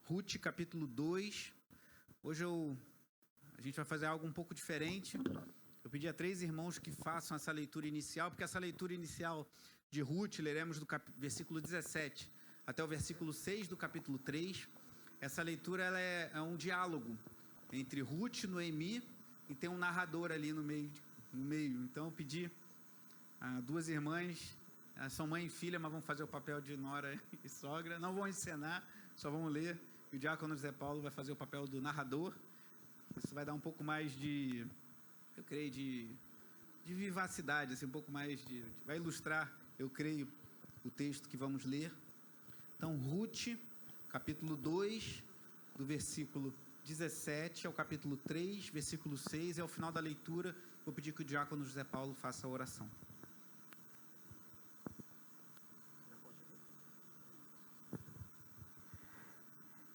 Ruth, capítulo 2. Hoje a gente vai fazer algo um pouco diferente. Eu pedi a 3 irmãos que façam essa leitura inicial, porque essa leitura inicial de Ruth, leremos do versículo 17 até o versículo 6 do capítulo 3. Essa leitura ela é um diálogo entre Ruth e Noemi, e tem um narrador ali no meio. Então eu pedi a 2 irmãs, são mãe e filha, mas vão fazer o papel de nora e sogra. Não vão encenar, só vão ler. E o diácono José Paulo vai fazer o papel do narrador. Isso vai dar um pouco mais de, eu creio, de vivacidade, assim, um pouco mais vai ilustrar, eu creio, o texto que vamos ler. Então, Ruth, capítulo 2, do versículo 17 ao capítulo 3, versículo 6, é o final da leitura. Vou pedir que o diácono José Paulo faça a oração.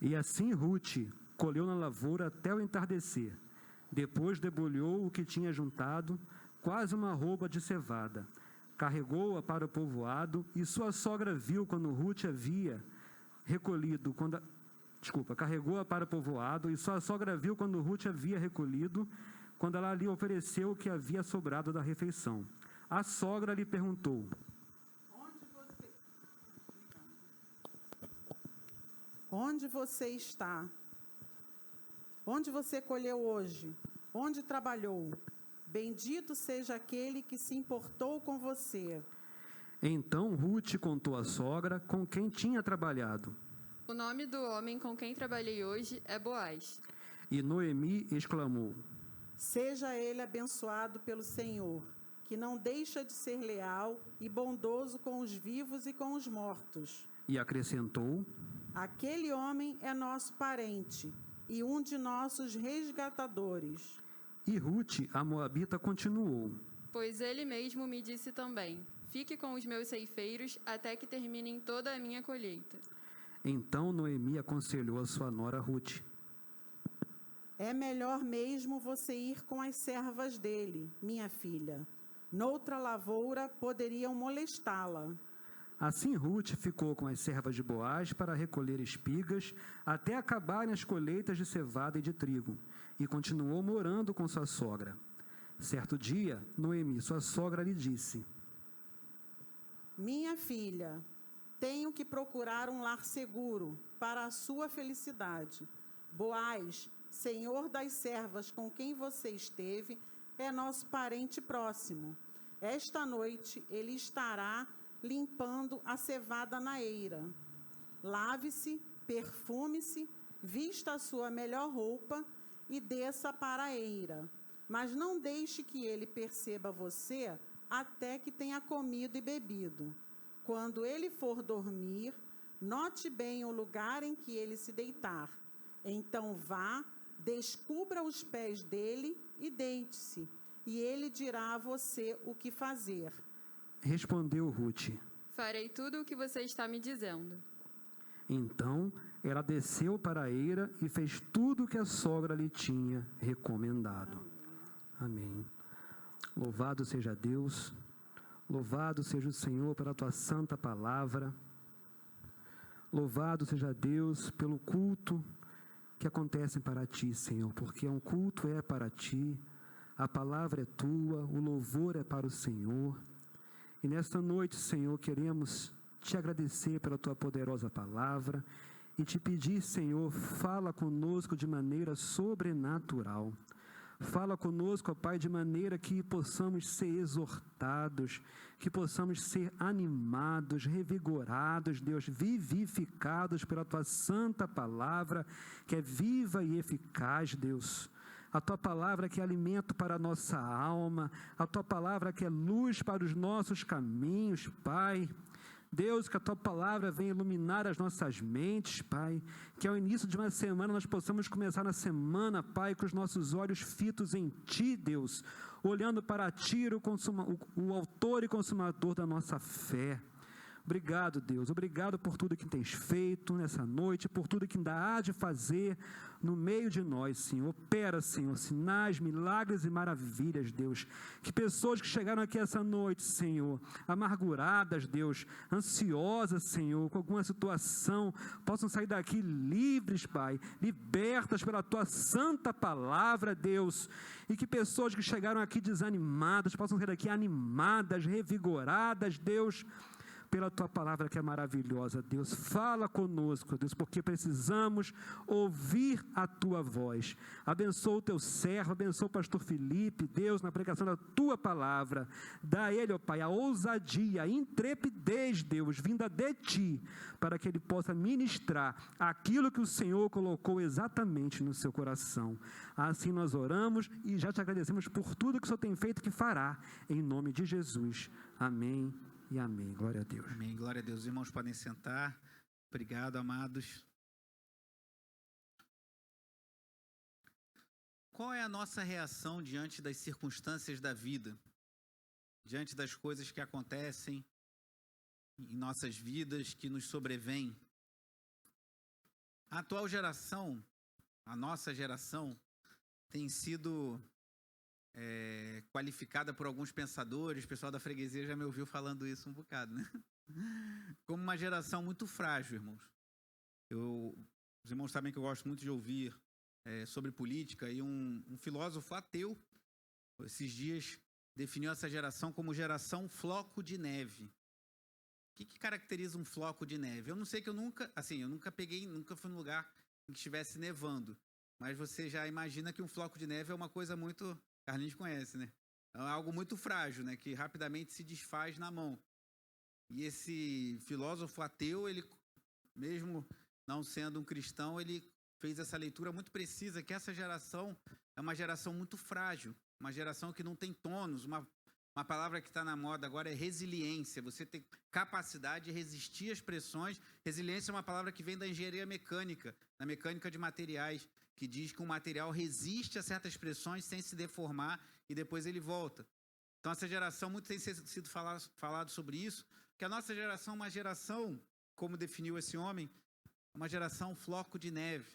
E assim Ruth colheu na lavoura até o entardecer. Depois debulhou o que tinha juntado, quase uma arroba de cevada. Carregou-a para o povoado, e sua sogra viu quando Ruth havia recolhido, carregou-a para o povoado, e sua sogra viu quando Ruth havia recolhido, quando ela lhe ofereceu o que havia sobrado da refeição. A sogra lhe perguntou: Onde você está? Onde você colheu hoje? Onde trabalhou? Bendito seja aquele que se importou com você. Então Ruth contou à sogra com quem tinha trabalhado. O nome do homem com quem trabalhei hoje é Boaz. E Noemi exclamou: Seja ele abençoado pelo Senhor, que não deixa de ser leal e bondoso com os vivos e com os mortos. E acrescentou: Aquele homem é nosso parente e um de nossos resgatadores. E Ruth, a moabita, continuou: Pois ele mesmo me disse também: Fique com os meus ceifeiros até que terminem toda a minha colheita. Então Noemi aconselhou a sua nora Ruth: É melhor mesmo você ir com as servas dele, minha filha. Noutra lavoura poderiam molestá-la. Assim Ruth ficou com as servas de Boaz para recolher espigas até acabarem as colheitas de cevada e de trigo, e continuou morando com sua sogra. Certo dia, Noemi, sua sogra, lhe disse: Minha filha, tenho que procurar um lar seguro para a sua felicidade. Boaz, senhor das servas com quem você esteve, é nosso parente próximo. Esta noite ele estará limpando a cevada na eira. Lave-se, perfume-se, vista a sua melhor roupa e desça para a eira. Mas não deixe que ele perceba você até que tenha comido e bebido. Quando ele for dormir, note bem o lugar em que ele se deitar. Então vá, descubra os pés dele e deite-se, e ele dirá a você o que fazer. Respondeu Ruth: Farei tudo o que você está me dizendo. Então ela desceu para a eira e fez tudo o que a sogra lhe tinha recomendado. Amém. Louvado seja Deus, louvado seja o Senhor pela tua santa palavra. Louvado seja Deus pelo culto que acontece para ti, Senhor, porque um culto é para ti, a palavra é tua, o louvor é para o Senhor. E nesta noite, Senhor, queremos te agradecer pela tua poderosa palavra e te pedir, Senhor, fala conosco de maneira sobrenatural. Fala conosco, ó Pai, de maneira que possamos ser exortados, que possamos ser animados, revigorados, Deus, vivificados pela tua santa palavra, que é viva e eficaz, Deus. A tua palavra que é alimento para a nossa alma, a tua palavra que é luz para os nossos caminhos, Pai. Deus, que a tua palavra venha iluminar as nossas mentes, Pai. Que ao início de uma semana nós possamos começar na semana, Pai, com os nossos olhos fitos em ti, Deus. Olhando para ti, o autor e consumador da nossa fé. Obrigado, Deus. Obrigado por tudo que tens feito nessa noite, por tudo que ainda há de fazer no meio de nós, Senhor. Opera, Senhor, sinais, milagres e maravilhas, Deus. Que pessoas que chegaram aqui essa noite, Senhor, amarguradas, Deus, ansiosas, Senhor, com alguma situação, possam sair daqui livres, Pai, libertas pela Tua santa palavra, Deus. E que pessoas que chegaram aqui desanimadas, possam sair daqui animadas, revigoradas, Deus, pela Tua palavra que é maravilhosa, Deus. Fala conosco, Deus, porque precisamos ouvir a Tua voz. Abençoa o Teu servo, abençoa o pastor Felipe, Deus, na pregação da Tua palavra. Dá a ele, ó Pai, a ousadia, a intrepidez, Deus, vinda de Ti, para que ele possa ministrar aquilo que o Senhor colocou exatamente no seu coração. Assim nós oramos e já te agradecemos por tudo que o Senhor tem feito e que fará, em nome de Jesus. Amém. E amém. Glória a Deus. Amém. Glória a Deus. Os irmãos podem sentar. Obrigado, amados. Qual é a nossa reação diante das circunstâncias da vida? Diante das coisas que acontecem em nossas vidas, que nos sobrevêm? A atual geração, a nossa geração, tem sido qualificada por alguns pensadores, o pessoal da freguesia já me ouviu falando isso um bocado, né? Como uma geração muito frágil, irmãos. Os irmãos sabem que eu gosto muito de ouvir sobre política, e um filósofo ateu, esses dias, definiu essa geração como geração floco de neve. O que caracteriza um floco de neve? Eu não sei, que eu nunca fui num lugar em que estivesse nevando, mas você já imagina que um floco de neve é uma coisa muito... Carlinhos conhece, né? É algo muito frágil, né? Que rapidamente se desfaz na mão. E esse filósofo ateu, ele, mesmo não sendo um cristão, ele fez essa leitura muito precisa, que essa geração é uma geração muito frágil, uma geração que não tem tônus. Uma palavra que está na moda agora é resiliência. Você tem capacidade de resistir às pressões. Resiliência é uma palavra que vem da engenharia mecânica, da mecânica de materiais, que diz que um material resiste a certas pressões sem se deformar e depois ele volta. Então, essa geração, muito tem sido falado sobre isso, que a nossa geração é uma geração, como definiu esse homem, uma geração floco de neve.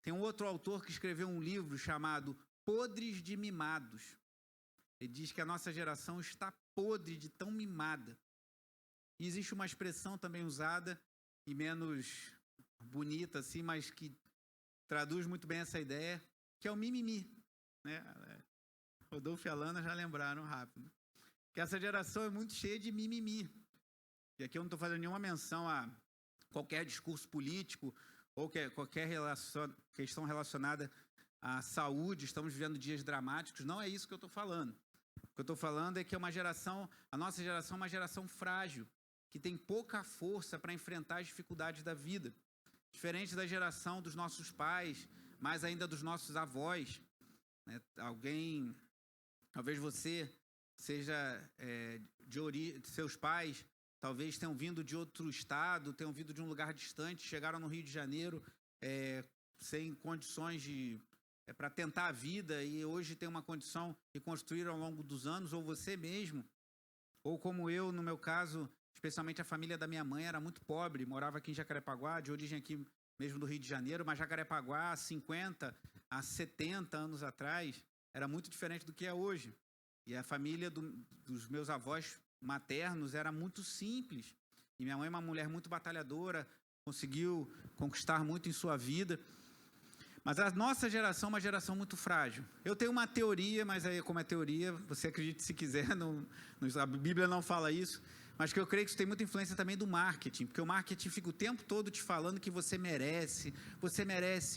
Tem um outro autor que escreveu um livro chamado Podres de Mimados. Ele diz que a nossa geração está podre de tão mimada. E existe uma expressão também usada, e menos bonita assim, mas que traduz muito bem essa ideia, que é o mimimi, né? Rodolfo e Alana já lembraram rápido. Que essa geração é muito cheia de mimimi. E aqui eu não estou fazendo nenhuma menção a qualquer discurso político ou qualquer questão relacionada à saúde. Estamos vivendo dias dramáticos. Não é isso que eu estou falando. O que eu estou falando é que a nossa geração é uma geração frágil, que tem pouca força para enfrentar as dificuldades da vida. Diferente da geração dos nossos pais, mais ainda dos nossos avós, né? Talvez você seja seus pais, talvez tenham vindo de outro estado, tenham vindo de um lugar distante, chegaram no Rio de Janeiro sem condições para tentar a vida, e hoje tem uma condição que construíram ao longo dos anos, ou você mesmo, ou como eu, no meu caso, especialmente a família da minha mãe era muito pobre, morava aqui em Jacarepaguá, de origem aqui mesmo do Rio de Janeiro, mas Jacarepaguá, há 50, há 70 anos atrás, era muito diferente do que é hoje. E a família dos meus avós maternos era muito simples. E minha mãe é uma mulher muito batalhadora, conseguiu conquistar muito em sua vida. Mas a nossa geração é uma geração muito frágil. Eu tenho uma teoria, mas aí, como é teoria, você acredite se quiser, a Bíblia não fala isso, mas que eu creio que isso tem muita influência também do marketing, porque o marketing fica o tempo todo te falando que você merece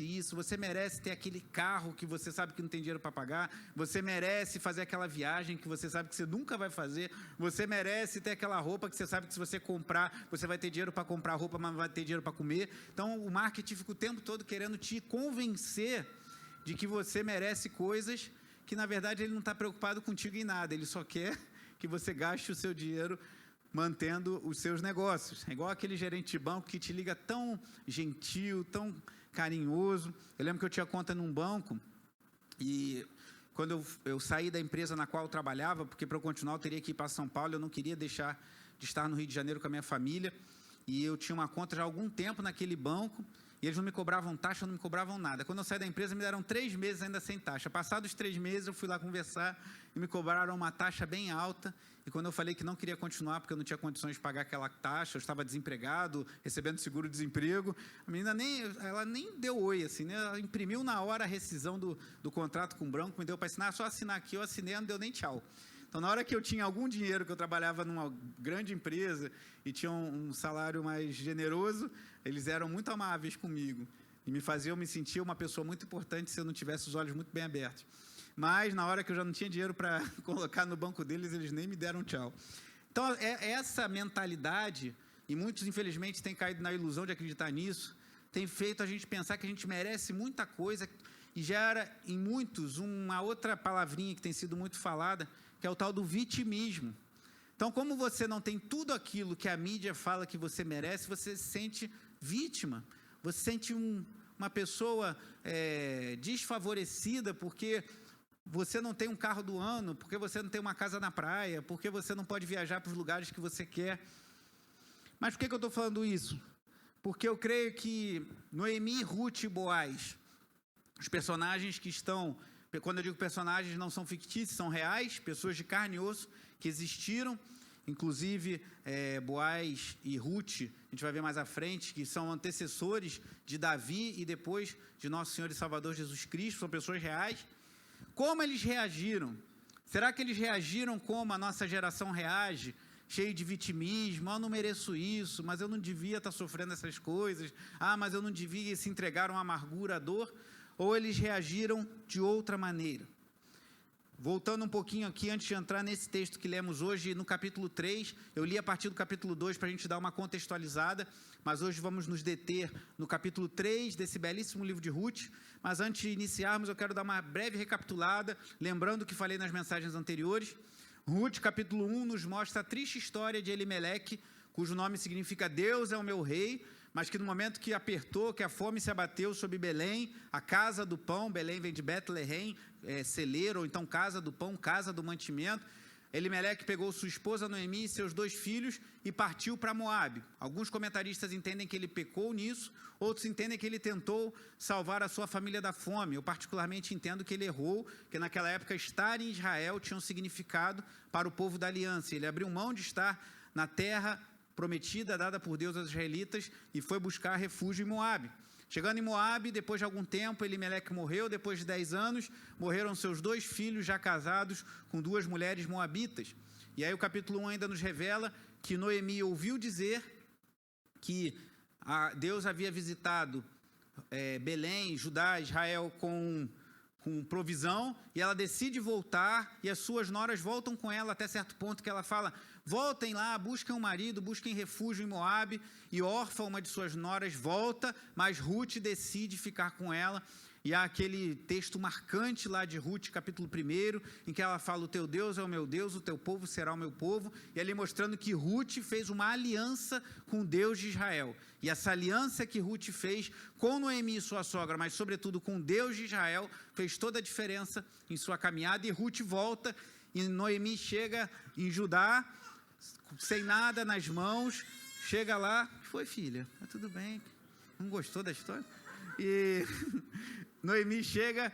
isso, você merece ter aquele carro que você sabe que não tem dinheiro para pagar, você merece fazer aquela viagem que você sabe que você nunca vai fazer, você merece ter aquela roupa que você sabe que se você comprar, você vai ter dinheiro para comprar roupa, mas não vai ter dinheiro para comer. Então, o marketing fica o tempo todo querendo te convencer de que você merece coisas que, na verdade, ele não está preocupado contigo em nada, ele só quer que você gaste o seu dinheiro mantendo os seus negócios. É igual aquele gerente de banco que te liga tão gentil, tão carinhoso. Eu lembro que eu tinha conta num banco e quando eu saí da empresa na qual eu trabalhava, porque para eu continuar eu teria que ir para São Paulo, eu não queria deixar de estar no Rio de Janeiro com a minha família, e eu tinha uma conta já há algum tempo naquele banco, e eles não me cobravam taxa, não me cobravam nada. Quando eu saí da empresa, me deram 3 meses ainda sem taxa. Passados 3 meses, eu fui lá conversar e me cobraram uma taxa bem alta. E quando eu falei que não queria continuar, porque eu não tinha condições de pagar aquela taxa, eu estava desempregado, recebendo seguro-desemprego, a menina nem deu oi, assim, né? Ela imprimiu na hora a rescisão do contrato com o banco, me deu para assinar, só assinar aqui, eu assinei, não deu nem tchau. Então, na hora que eu tinha algum dinheiro, que eu trabalhava numa grande empresa e tinha um salário mais generoso, eles eram muito amáveis comigo e me faziam me sentir uma pessoa muito importante se eu não tivesse os olhos muito bem abertos. Mas, na hora que eu já não tinha dinheiro para colocar no banco deles, eles nem me deram tchau. Então, essa mentalidade, e muitos, infelizmente, têm caído na ilusão de acreditar nisso, tem feito a gente pensar que a gente merece muita coisa e gera em muitos uma outra palavrinha que tem sido muito falada, que é o tal do vitimismo. Então, como você não tem tudo aquilo que a mídia fala que você merece, você se sente vítima, você se sente uma pessoa desfavorecida porque você não tem um carro do ano, porque você não tem uma casa na praia, porque você não pode viajar para os lugares que você quer. Mas por que eu estou falando isso? Porque eu creio que Noemi, Ruth e Boaz, os personagens que estão... Quando eu digo personagens, não são fictícios, são reais, pessoas de carne e osso que existiram, inclusive Boaz e Ruth, a gente vai ver mais à frente, que são antecessores de Davi e depois de nosso Senhor e Salvador Jesus Cristo, são pessoas reais. Como eles reagiram? Será que eles reagiram como a nossa geração reage? Cheio de vitimismo, eu não mereço isso, mas eu não devia estar sofrendo essas coisas, mas eu não devia se entregar a uma amargura, a dor, ou eles reagiram de outra maneira? Voltando um pouquinho aqui, antes de entrar nesse texto que lemos hoje, no capítulo 3, eu li a partir do capítulo 2 para a gente dar uma contextualizada, mas hoje vamos nos deter no capítulo 3 desse belíssimo livro de Ruth. Mas antes de iniciarmos, eu quero dar uma breve recapitulada, lembrando o que falei nas mensagens anteriores. Ruth, capítulo 1, nos mostra a triste história de Elimeleque, cujo nome significa Deus é o meu rei, mas que no momento que apertou, que a fome se abateu sobre Belém, a casa do pão, Belém vem de Betlehem, celeiro, ou então casa do pão, casa do mantimento, Elimeleque pegou sua esposa Noemi e seus 2 filhos e partiu para Moabe. Alguns comentaristas entendem que ele pecou nisso, outros entendem que ele tentou salvar a sua família da fome. Eu particularmente entendo que ele errou, porque naquela época estar em Israel tinha um significado para o povo da aliança. Ele abriu mão de estar na terra prometida, dada por Deus aos israelitas, e foi buscar refúgio em Moabe. Chegando em Moabe, depois de algum tempo, Elimeleque morreu. Depois de 10 anos, morreram seus 2 filhos já casados com 2 mulheres moabitas. E aí o capítulo 1 ainda nos revela que Noemi ouviu dizer que Deus havia visitado Belém, Judá, Israel com provisão, e ela decide voltar, e as suas noras voltam com ela até certo ponto que ela fala: voltem lá, busquem um marido, busquem refúgio em Moabe. E Orfa, uma de suas noras, volta, mas Ruth decide ficar com ela. E há aquele texto marcante lá de Ruth, capítulo 1, em que ela fala: o teu Deus é o meu Deus, o teu povo será o meu povo. E ali mostrando que Ruth fez uma aliança com o Deus de Israel. E essa aliança que Ruth fez com Noemi, sua sogra, mas sobretudo com Deus de Israel, fez toda a diferença em sua caminhada. E Ruth volta, e Noemi chega em Judá, sem nada nas mãos, chega lá: foi, filha, tá tudo bem, não gostou da história? E Noemi chega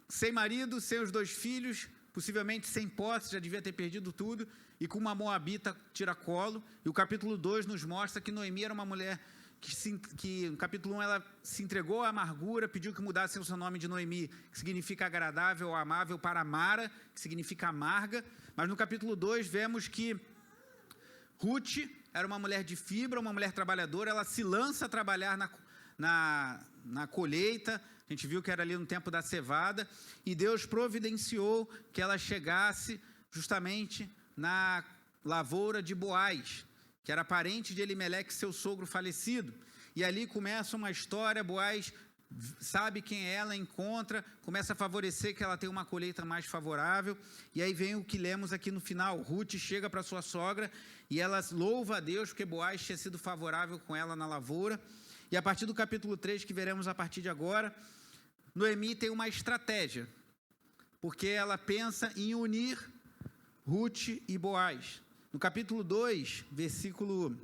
sem marido, sem os 2 filhos, possivelmente sem posse, já devia ter perdido tudo, e com uma moabita tiracolo. E o capítulo 2 nos mostra que Noemi era uma mulher que no capítulo 1 ela se entregou à amargura, pediu que mudasse o seu nome de Noemi, que significa agradável ou amável, para Mara, que significa amarga. Mas no capítulo 2 vemos que Ruth era uma mulher de fibra, uma mulher trabalhadora. Ela se lança a trabalhar na colheita. A gente viu que era ali no tempo da cevada, e Deus providenciou que ela chegasse justamente na lavoura de Boaz, que era parente de Elimeleque, seu sogro falecido. E ali começa uma história. Boaz sabe quem é ela, encontra, começa a favorecer que ela tenha uma colheita mais favorável. E aí vem o que lemos aqui no final: Ruth chega para sua sogra e ela louva a Deus porque Boaz tinha sido favorável com ela na lavoura. E a partir do capítulo 3, que veremos a partir de agora, Noemi tem uma estratégia, porque ela pensa em unir Ruth e Boaz. No capítulo 2, versículo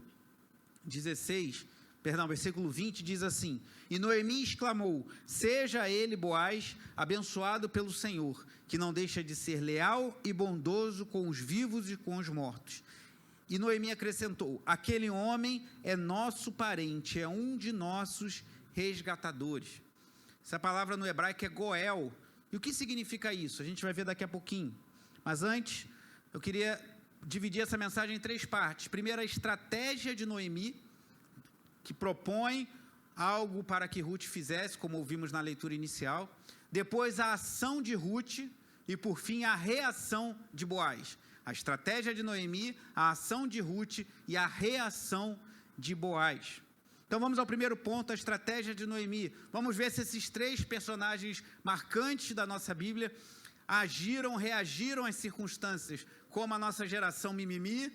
20, diz assim: E Noemi exclamou: seja ele, Boaz, abençoado pelo Senhor, que não deixa de ser leal e bondoso com os vivos e com os mortos. E Noemi acrescentou: aquele homem é nosso parente, é um de nossos resgatadores. Essa palavra no hebraico é goel. E o que significa isso? A gente vai ver daqui a pouquinho. Mas antes, eu queria dividir essa mensagem em 3 partes. Primeiro, a estratégia de Noemi, que propõe algo para que Ruth fizesse, como ouvimos na leitura inicial. Depois, a ação de Ruth. E, por fim, a reação de Boaz. A estratégia de Noemi, a ação de Ruth e a reação de Boaz. Então vamos ao primeiro ponto, a estratégia de Noemi. Vamos ver se esses 3 personagens marcantes da nossa Bíblia reagiram às circunstâncias, como a nossa geração mimimi,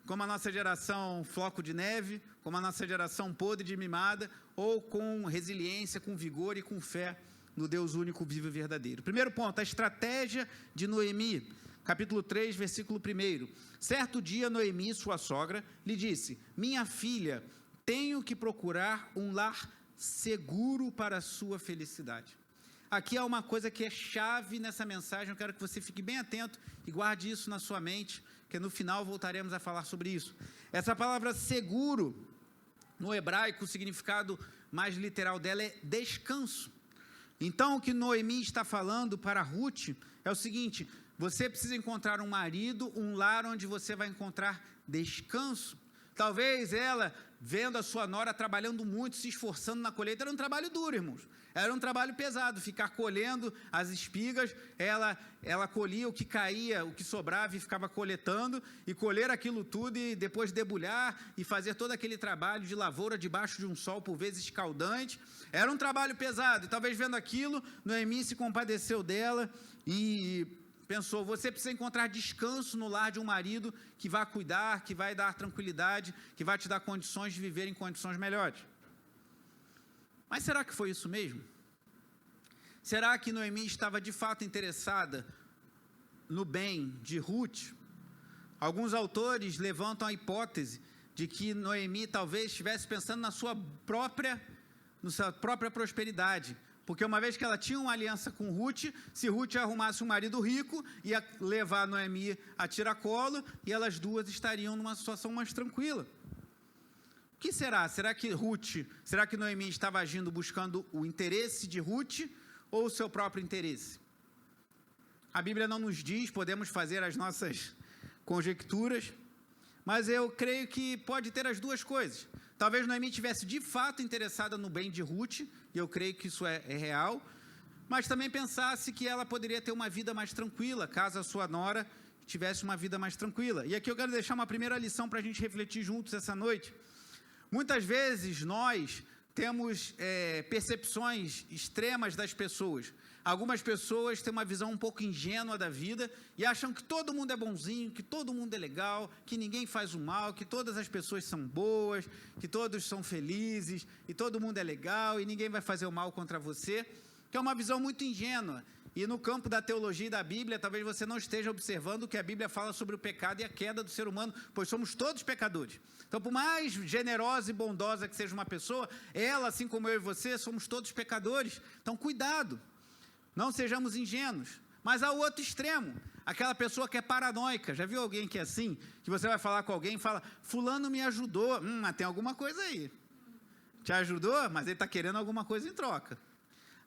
como a nossa geração floco de neve, como a nossa geração podre de mimada, ou com resiliência, com vigor e com fé no Deus único, vivo e verdadeiro. Primeiro ponto, a estratégia de Noemi. Capítulo 3, versículo 1. Certo dia, Noemi, sua sogra, lhe disse: minha filha, tenho que procurar um lar seguro para a sua felicidade. Aqui há uma coisa que é chave nessa mensagem, eu quero que você fique bem atento e guarde isso na sua mente, que no final voltaremos a falar sobre isso. Essa palavra seguro, no hebraico, o significado mais literal dela é descanso. Então, o que Noemi está falando para Ruth é o seguinte: você precisa encontrar um marido, um lar onde você vai encontrar descanso. Talvez ela, vendo a sua nora trabalhando muito, se esforçando na colheita, era um trabalho duro, irmãos. Era um trabalho pesado, ficar colhendo as espigas, ela colhia o que caía, o que sobrava e ficava coletando, e colher aquilo tudo e depois debulhar e fazer todo aquele trabalho de lavoura debaixo de um sol por vezes escaldante. Era um trabalho pesado, e talvez vendo aquilo, Noemi se compadeceu dela e pensou: você precisa encontrar descanso no lar de um marido que vai cuidar, que vai dar tranquilidade, que vai te dar condições de viver em condições melhores. Mas será que foi isso mesmo? Será que Noemi estava de fato interessada no bem de Ruth? Alguns autores levantam a hipótese de que Noemi talvez estivesse pensando na sua própria prosperidade. Porque uma vez que ela tinha uma aliança com Ruth, se Ruth arrumasse um marido rico, ia levar Noemi a tiracolo e elas duas estariam numa situação mais tranquila. O que será? Será que Noemi estava agindo buscando o interesse de Ruth ou o seu próprio interesse? A Bíblia não nos diz, podemos fazer as nossas conjecturas, mas eu creio que pode ter as duas coisas. Talvez Noemi estivesse de fato interessada no bem de Ruth, e eu creio que isso é real, mas também pensasse que ela poderia ter uma vida mais tranquila, caso a sua nora tivesse uma vida mais tranquila. E aqui eu quero deixar uma primeira lição para a gente refletir juntos essa noite. Muitas vezes nós temos percepções extremas das pessoas. Algumas pessoas têm uma visão um pouco ingênua da vida e acham que todo mundo é bonzinho, que todo mundo é legal, que ninguém faz o mal, que todas as pessoas são boas, que todos são felizes e todo mundo é legal e ninguém vai fazer o mal contra você, que é uma visão muito ingênua. E no campo da teologia e da Bíblia, talvez você não esteja observando o que a Bíblia fala sobre o pecado e a queda do ser humano, pois somos todos pecadores. Então, por mais generosa e bondosa que seja uma pessoa, ela, assim como eu e você, somos todos pecadores. Então, cuidado, não sejamos ingênuos. Mas há o outro extremo, aquela pessoa que é paranoica. Já viu alguém que é assim? Que você vai falar com alguém e fala: fulano me ajudou. Mas tem alguma coisa aí. Te ajudou, mas ele está querendo alguma coisa em troca.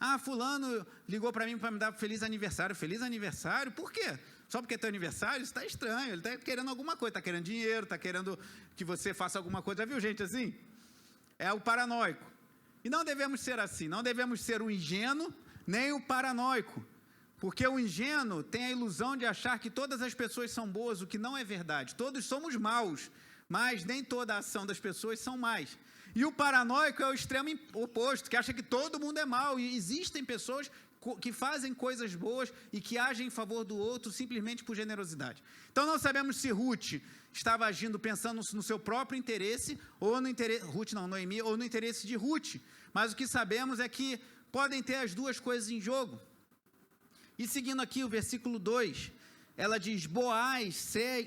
Ah, fulano ligou para mim para me dar feliz aniversário. Feliz aniversário? Por quê? Só porque é teu aniversário? Isso está estranho. Ele está querendo alguma coisa. Está querendo dinheiro, está querendo que você faça alguma coisa. Já viu gente assim? É o paranoico. E não devemos ser assim. Não devemos ser o ingênuo, nem o paranoico. Porque o ingênuo tem a ilusão de achar que todas as pessoas são boas, o que não é verdade. Todos somos maus, mas nem toda a ação das pessoas são más. E o paranoico é o extremo oposto, que acha que todo mundo é mau. E existem pessoas que fazem coisas boas e que agem em favor do outro simplesmente por generosidade. Então não sabemos se Ruth estava agindo pensando no seu próprio interesse, ou no interesse, Noemi, ou no interesse de Ruth. Mas o que sabemos é que podem ter as duas coisas em jogo. E seguindo aqui o versículo 2, ela diz: Boaz,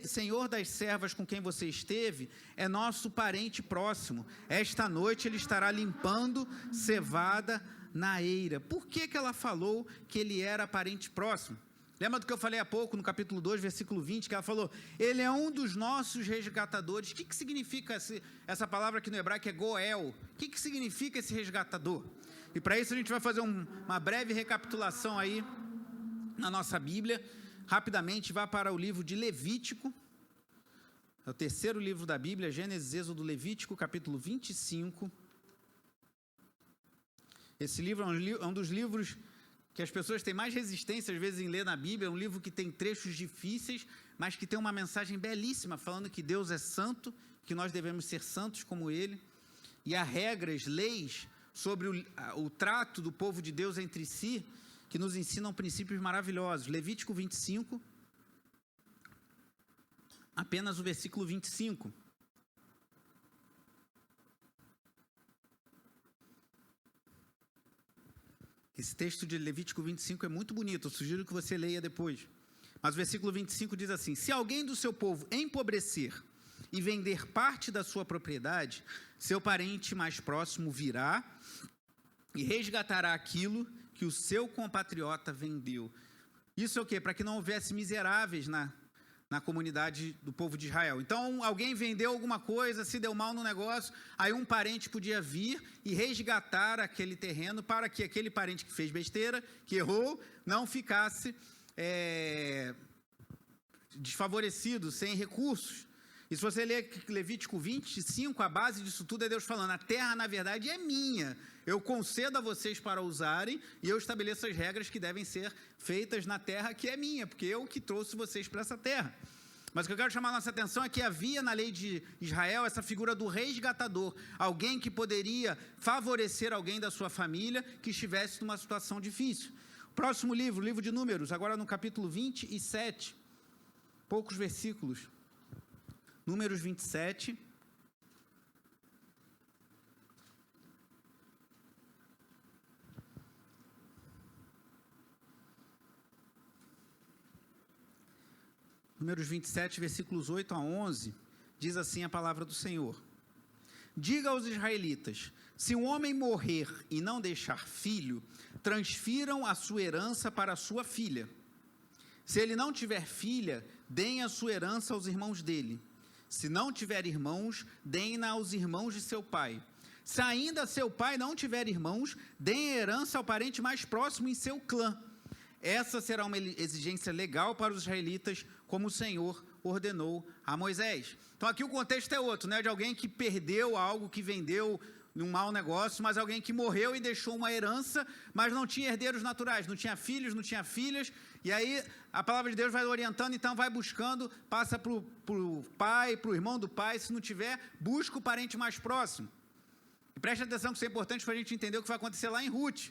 senhor das servas com quem você esteve, é nosso parente próximo. Esta noite ele estará limpando cevada na eira. Por que ela falou que ele era parente próximo? Lembra do que eu falei há pouco, no capítulo 2, versículo 20, que ela falou: ele é um dos nossos resgatadores. O que significa essa palavra aqui no hebraico, é goel? O que significa esse resgatador? E para isso a gente vai fazer uma breve recapitulação aí na nossa Bíblia. Rapidamente, vá para o livro de Levítico, é o terceiro livro da Bíblia, Gênesis, Êxodo, Levítico, capítulo 25. Esse livro é um dos livros que as pessoas têm mais resistência, às vezes, em ler na Bíblia. É um livro que tem trechos difíceis, mas que tem uma mensagem belíssima, falando que Deus é santo, que nós devemos ser santos como Ele. E há regras, leis, sobre o trato do povo de Deus entre si, que nos ensinam princípios maravilhosos. Levítico 25, apenas o versículo 25. Esse texto de Levítico 25 é muito bonito, eu sugiro que você leia depois. Mas o versículo 25 diz assim: se alguém do seu povo empobrecer e vender parte da sua propriedade, seu parente mais próximo virá e resgatará aquilo que o seu compatriota vendeu. Isso é o quê? Para que não houvesse miseráveis na comunidade do povo de Israel. Então, alguém vendeu alguma coisa, se deu mal no negócio, aí um parente podia vir e resgatar aquele terreno para que aquele parente que fez besteira, que errou, não ficasse desfavorecido, sem recursos. E se você ler Levítico 25, a base disso tudo é Deus falando: a terra, na verdade, é minha. Eu concedo a vocês para usarem e eu estabeleço as regras que devem ser feitas na terra que é minha, porque eu que trouxe vocês para essa terra. Mas o que eu quero chamar a nossa atenção é que havia na lei de Israel essa figura do resgatador, alguém que poderia favorecer alguém da sua família que estivesse numa situação difícil. Próximo livro, livro de Números, agora no capítulo 27, poucos versículos. Números 27. Números 27, versículos 8 a 11, diz assim a palavra do Senhor: diga aos israelitas: se um homem morrer e não deixar filho, transfiram a sua herança para a sua filha. Se ele não tiver filha, deem a sua herança aos irmãos dele. Se não tiver irmãos, deem-na aos irmãos de seu pai. Se ainda seu pai não tiver irmãos, deem a herança ao parente mais próximo em seu clã. Essa será uma exigência legal para os israelitas, como o Senhor ordenou a Moisés. Então aqui o contexto é outro, né? De alguém que perdeu algo, que vendeu num mau negócio, mas alguém que morreu e deixou uma herança, mas não tinha herdeiros naturais, não tinha filhos, não tinha filhas. E aí a palavra de Deus vai orientando, então vai buscando, passa para o pai, para o irmão do pai, se não tiver, busca o parente mais próximo. E preste atenção que isso é importante para a gente entender o que vai acontecer lá em Ruth.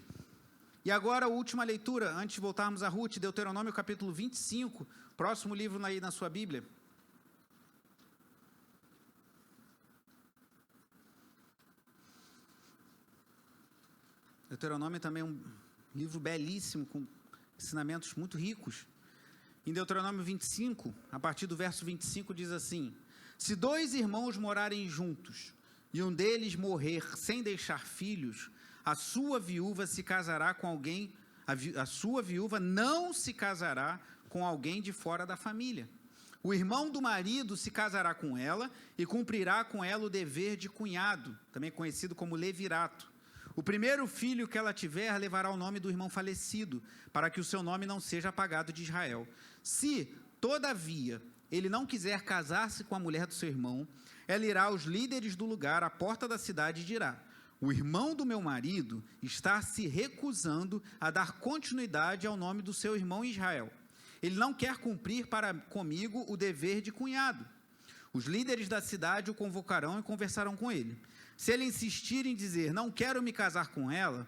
E agora a última leitura, antes de voltarmos a Ruth, Deuteronômio capítulo 25, próximo livro aí na sua Bíblia. Deuteronômio também é um livro belíssimo, com ensinamentos muito ricos. Em Deuteronômio 25, a partir do verso 25, diz assim: se dois irmãos morarem juntos, e um deles morrer sem deixar filhos, a sua viúva se casará com alguém, a sua viúva não se casará com alguém de fora da família. O irmão do marido se casará com ela e cumprirá com ela o dever de cunhado, também conhecido como levirato. O primeiro filho que ela tiver levará o nome do irmão falecido, para que o seu nome não seja apagado de Israel. Se, todavia, ele não quiser casar-se com a mulher do seu irmão, ela irá aos líderes do lugar, à porta da cidade, e dirá: o irmão do meu marido está se recusando a dar continuidade ao nome do seu irmão Israel. Ele não quer cumprir para comigo o dever de cunhado. Os líderes da cidade o convocarão e conversarão com ele. Se ele insistir em dizer: não quero me casar com ela,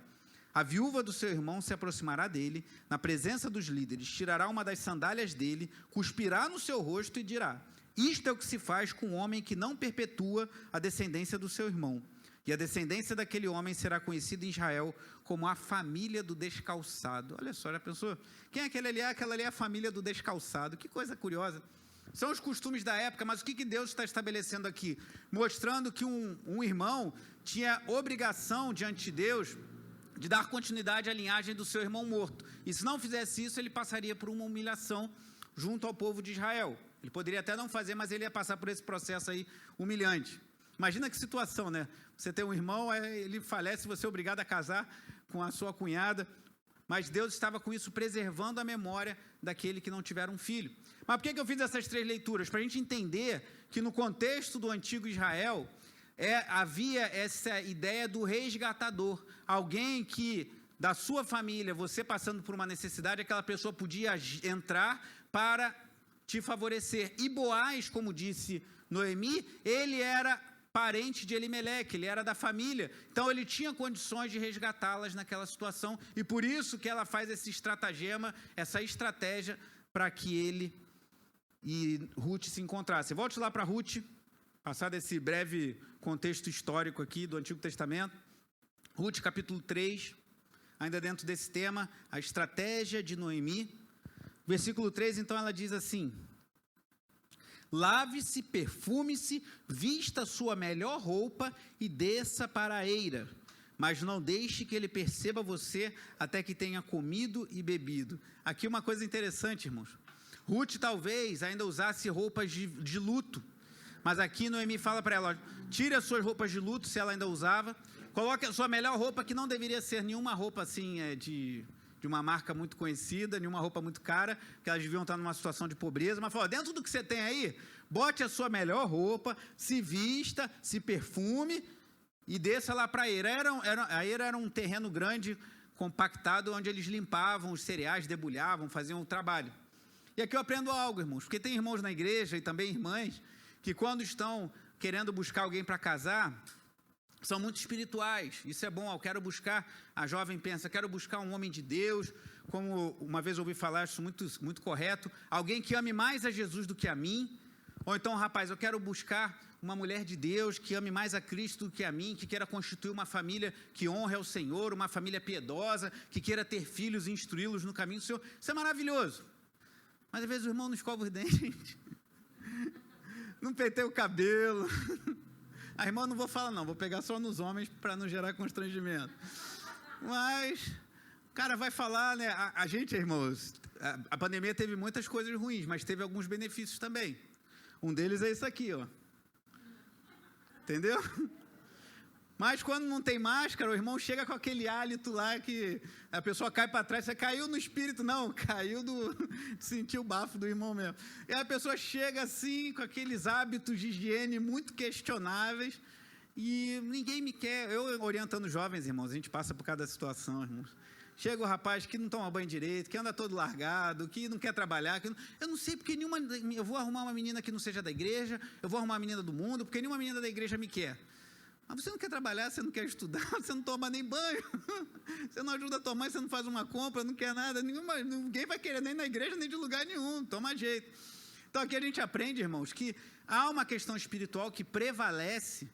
a viúva do seu irmão se aproximará dele, na presença dos líderes, tirará uma das sandálias dele, cuspirá no seu rosto e dirá: isto é o que se faz com um homem que não perpetua a descendência do seu irmão. E a descendência daquele homem será conhecida em Israel como a família do descalçado. Olha só, já pensou? Quem é aquele ali? Aquela ali é a família do descalçado. Que coisa curiosa. São os costumes da época, mas o que Deus está estabelecendo aqui? Mostrando que um irmão tinha obrigação diante de Deus de dar continuidade à linhagem do seu irmão morto. E se não fizesse isso, ele passaria por uma humilhação junto ao povo de Israel. Ele poderia até não fazer, mas ele ia passar por esse processo aí humilhante. Imagina que situação, né? Você tem um irmão, ele falece, você é obrigado a casar com a sua cunhada, mas Deus estava com isso preservando a memória daquele que não tiver um filho. Mas por que eu fiz essas 3 leituras? Para a gente entender que no contexto do antigo Israel, havia essa ideia do resgatador, alguém que da sua família, você passando por uma necessidade, aquela pessoa podia entrar para te favorecer. E Boaz, como disse Noemi, ele era parente de Elimeleque, ele era da família, então ele tinha condições de resgatá-las naquela situação, e por isso que ela faz esse estratagema, essa estratégia para que ele e Ruth se encontrassem. Volte lá para Ruth, passar desse breve contexto histórico aqui do Antigo Testamento. Ruth, capítulo 3, ainda dentro desse tema, a estratégia de Noemi. Versículo 3, então, ela diz assim: lave-se, perfume-se, vista sua melhor roupa e desça para a eira, mas não deixe que ele perceba você até que tenha comido e bebido. Aqui uma coisa interessante, irmãos. Ruth talvez ainda usasse roupas de luto, mas aqui Noemi fala para ela: tire as suas roupas de luto, se ela ainda usava, coloque a sua melhor roupa, que não deveria ser nenhuma roupa assim de uma marca muito conhecida, nenhuma roupa muito cara, que elas deviam estar numa situação de pobreza, mas falou: dentro do que você tem aí, bote a sua melhor roupa, se vista, se perfume e desça lá para a eira. A eira era um terreno grande, compactado, onde eles limpavam os cereais, debulhavam, faziam o trabalho. E aqui eu aprendo algo, irmãos, porque tem irmãos na igreja e também irmãs que quando estão querendo buscar alguém para casar, são muito espirituais. Isso é bom. Eu quero buscar, a jovem pensa, quero buscar um homem de Deus, como uma vez ouvi falar, isso muito correto, alguém que ame mais a Jesus do que a mim. Ou então, rapaz, eu quero buscar uma mulher de Deus que ame mais a Cristo do que a mim, que queira constituir uma família que honre ao Senhor, uma família piedosa, que queira ter filhos e instruí-los no caminho do Senhor. Isso é maravilhoso. Mas às vezes o irmão não escova os dentes, não penteia o cabelo. A irmã não vou falar não, vou pegar só nos homens para não gerar constrangimento. Mas o cara vai falar, né? A gente, irmãos, a pandemia teve muitas coisas ruins, mas teve alguns benefícios também. Um deles é isso aqui, ó. Entendeu? Mas quando não tem máscara, o irmão chega com aquele hálito lá que a pessoa cai para trás. Você caiu no espírito? Não, caiu de sentir o bafo do irmão mesmo. E a pessoa chega assim, com aqueles hábitos de higiene muito questionáveis, e ninguém me quer. Eu orientando jovens, irmãos, a gente passa por cada situação, irmãos. Chega o rapaz que não toma banho direito, que anda todo largado, que não quer trabalhar. Eu não sei porque eu vou arrumar uma menina que não seja da igreja, eu vou arrumar uma menina do mundo, porque nenhuma menina da igreja me quer. Mas você não quer trabalhar, você não quer estudar, você não toma nem banho, você não ajuda a tua mãe, você não faz uma compra, não quer nada, ninguém vai querer nem na igreja, nem de lugar nenhum, toma jeito. Então aqui a gente aprende, irmãos, que há uma questão espiritual que prevalece.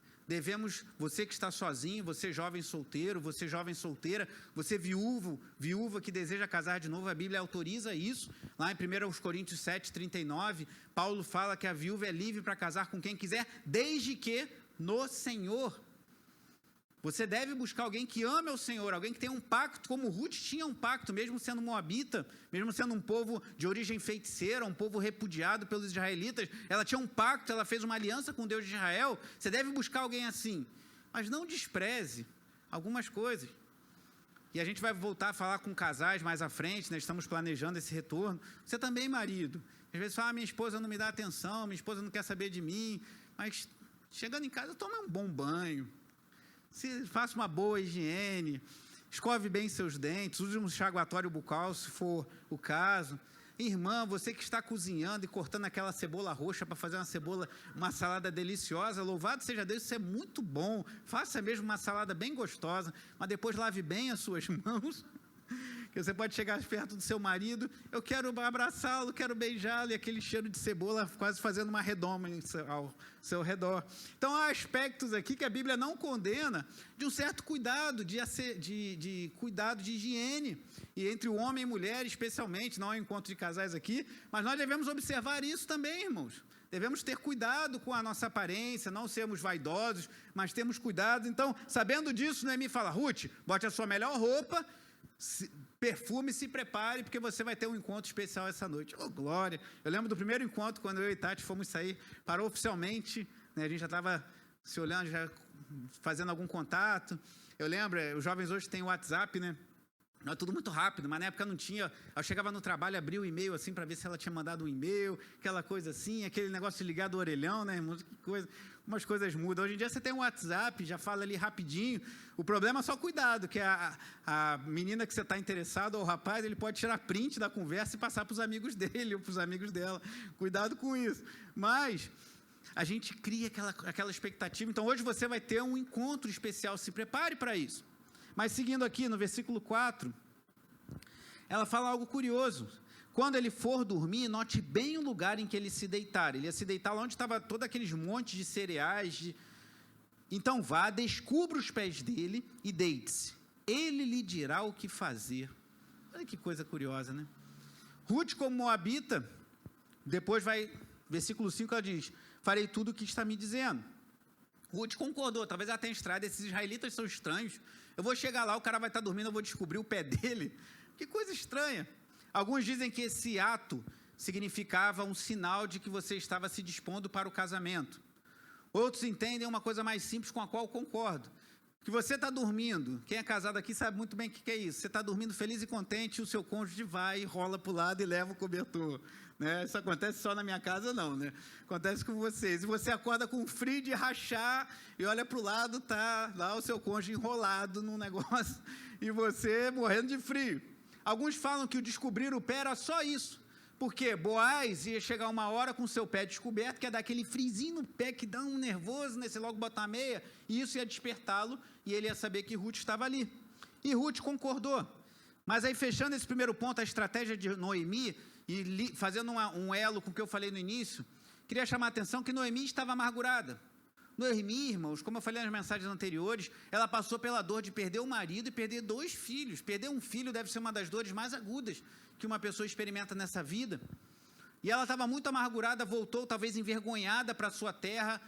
Você que está sozinho, você jovem solteiro, você jovem solteira, você viúva que deseja casar de novo, a Bíblia autoriza isso. Lá em 1 Coríntios 7:39, Paulo fala que a viúva é livre para casar com quem quiser, desde que no Senhor. Você deve buscar alguém que ame ao Senhor, alguém que tenha um pacto, como Ruth tinha um pacto, mesmo sendo moabita, mesmo sendo um povo de origem feiticeira, um povo repudiado pelos israelitas. Ela tinha um pacto, ela fez uma aliança com Deus de Israel. Você deve buscar alguém assim, mas não despreze algumas coisas. E a gente vai voltar a falar com casais mais à frente, né? Estamos planejando esse retorno. Você também, marido, às vezes fala: minha esposa não me dá atenção, minha esposa não quer saber de mim, mas chegando em casa, toma um bom banho, faça uma boa higiene, escove bem seus dentes, use um enxaguatório bucal, se for o caso. Irmã, você que está cozinhando e cortando aquela cebola roxa para fazer uma salada deliciosa, louvado seja Deus, isso é muito bom. Faça mesmo uma salada bem gostosa, mas depois lave bem as suas mãos, Que você pode chegar perto do seu marido, eu quero abraçá-lo, quero beijá-lo, e aquele cheiro de cebola quase fazendo uma redoma ao seu redor. Então, há aspectos aqui que a Bíblia não condena de um certo cuidado, de cuidado de higiene, e entre o homem e mulher, especialmente, não é um encontro de casais aqui, mas nós devemos observar isso também, irmãos. Devemos ter cuidado com a nossa aparência, não sermos vaidosos, mas temos cuidado. Então, sabendo disso, Noemi fala, Ruth, bote a sua melhor roupa, perfume, se prepare, porque você vai ter um encontro especial essa noite. Oh, glória! Eu lembro do primeiro encontro, quando eu e Tati fomos sair para oficialmente, né, a gente já estava se olhando, já fazendo algum contato. Eu lembro, os jovens hoje têm o WhatsApp, né? Não é tudo muito rápido, mas na época não tinha. Eu chegava no trabalho, abria o e-mail assim para ver se ela tinha mandado um e-mail, aquela coisa assim, aquele negócio de ligar do orelhão, né, irmão? Que coisa, umas coisas mudam. Hoje em dia você tem um WhatsApp, já fala ali rapidinho. O problema é só cuidado, que a menina que você está interessado, ou o rapaz, ele pode tirar print da conversa e passar para os amigos dele ou para os amigos dela. Cuidado com isso. Mas a gente cria aquela expectativa. Então hoje você vai ter um encontro especial, se prepare para isso. Mas seguindo aqui no versículo 4, ela fala algo curioso. Quando ele for dormir, note bem o lugar em que ele se deitar. Ele ia se deitar lá onde estava todos aqueles montes de cereais. Então vá, descubra os pés dele e deite-se. Ele lhe dirá o que fazer. Olha que coisa curiosa, né? Ruth, como moabita, depois vai, versículo 5, ela diz, farei tudo o que está me dizendo. Ruth concordou, talvez ela tenha estrada, esses israelitas são estranhos. Eu vou chegar lá, o cara vai estar dormindo, eu vou descobrir o pé dele. Que coisa estranha. Alguns dizem que esse ato significava um sinal de que você estava se dispondo para o casamento. Outros entendem uma coisa mais simples com a qual eu concordo. Que você está dormindo, quem é casado aqui sabe muito bem o que é isso. Você está dormindo feliz e contente, e o seu cônjuge vai e rola para o lado e leva o cobertor. Né? Isso acontece só na minha casa, não, né? Acontece com vocês. E você acorda com frio de rachar e olha para o lado, tá lá o seu cônjuge enrolado num negócio e você morrendo de frio. Alguns falam que o descobrir o pé era só isso, porque Boaz ia chegar uma hora com o seu pé descoberto, que ia dar aquele frizinho no pé que dá um nervoso, nesse logo botar a meia, e isso ia despertá-lo, e ele ia saber que Ruth estava ali. E Ruth concordou. Mas aí, fechando esse primeiro ponto, a estratégia de Noemi, e fazendo um elo com o que eu falei no início, queria chamar a atenção que Noemi estava amargurada. Noemi, irmãos, como eu falei nas mensagens anteriores, ela passou pela dor de perder o marido e perder 2 filhos. Perder um filho deve ser uma das dores mais agudas que uma pessoa experimenta nessa vida. E ela estava muito amargurada, voltou talvez envergonhada para a sua terra,